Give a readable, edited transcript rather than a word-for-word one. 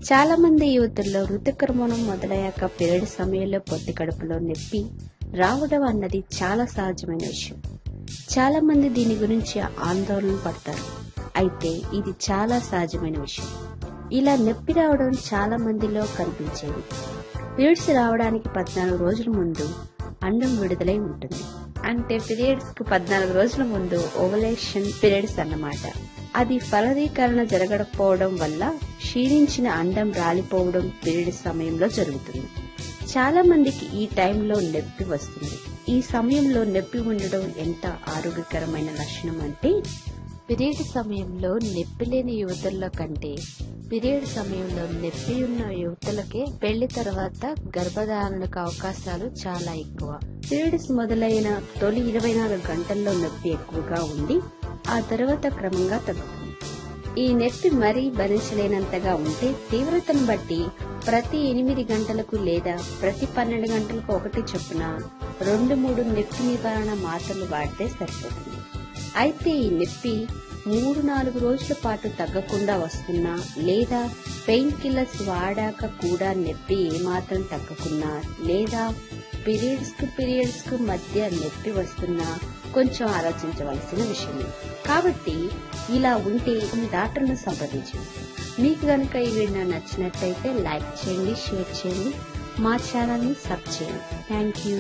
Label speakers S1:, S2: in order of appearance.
S1: చాలా మంది యువతుల్లో ఋతుక్రమణం మొదలయ్యాక పీరియడ్ సమయంలో పొత్తి కడుపులో నొప్పి రావడం అన్నది చాలా సహజమైన విషయం. చాలా మంది దీని గురించి ఆందోళన పడతారు. అయితే ఇది చాలా సహజమైన విషయం. ఇలా నొప్పి రావడం చాలా మందిలో కనిపించేది. పీరియడ్స్ రావడానికి 14 రోజుల ముందు అండం విడుదలై ఉంటుంది. అంటే పీరియడ్స్ కు 14 రోజుల ముందు ఓవలేషన్ పీరియడ్స్ అన్నమాట. అది ఫలదీకరణ జరగకపోవడం వల్ల క్షీణించిన అండం రాలిపోవడం పీరియడ్ సమయంలో జరుగుతుంది. చాలా మందికి ఈ టైంలో నొప్పి వస్తుంది. ఈ సమయంలో నొప్పి ఉండడం ఎంత ఆరోగ్యకరమైన లక్షణం అంటే, పీరియడ్ సమయంలో నొప్పి లేని యువతుల కంటే పీరియడ్ సమయంలో నొప్పి ఉన్న యువతులకే పెళ్లి తర్వాత గర్భధారణకు అవకాశాలు చాలా ఎక్కువ. పీరియడ్స్ మొదలైన తొలి 24 గంటల్లో నొప్పి ఎక్కువగా ఉండి ఆ తర్వాత క్రమంగా తగ్గుతుంది. ఈ నొప్పి మరీ భరించలేనంతగా ఉంటే తీవ్రతను బట్టి ప్రతి 8 గంటలకు లేదా ప్రతి 12 గంటలకు ఒకటి చొప్పున 2-3 నొప్పి నివారణ మాత్రలు వాడితే సరిపోతుంది. అయితే ఈ నొప్పి 3-4 రోజుల పాటు తగ్గకుండా వస్తున్నా లేదా పెయిన్ కిల్లర్స్ వాడాక కూడా నొప్పి ఏమాత్రం తగ్గకున్నా లేదా పీరియడ్స్ కు మధ్య నొప్పి వస్తున్నా కొంచెం ఆలోచించవలసిన విషయమే. కాబట్టి ఇలా ఉంటే డాక్టర్ను సంప్రదించండి. మీకు గనుక ఈ వీడియో నచ్చినట్లయితే లైక్ చేయండి, షేర్ చేయండి, మా ఛానల్ని సబ్స్క్రైబ్ చేయండి. Thank you.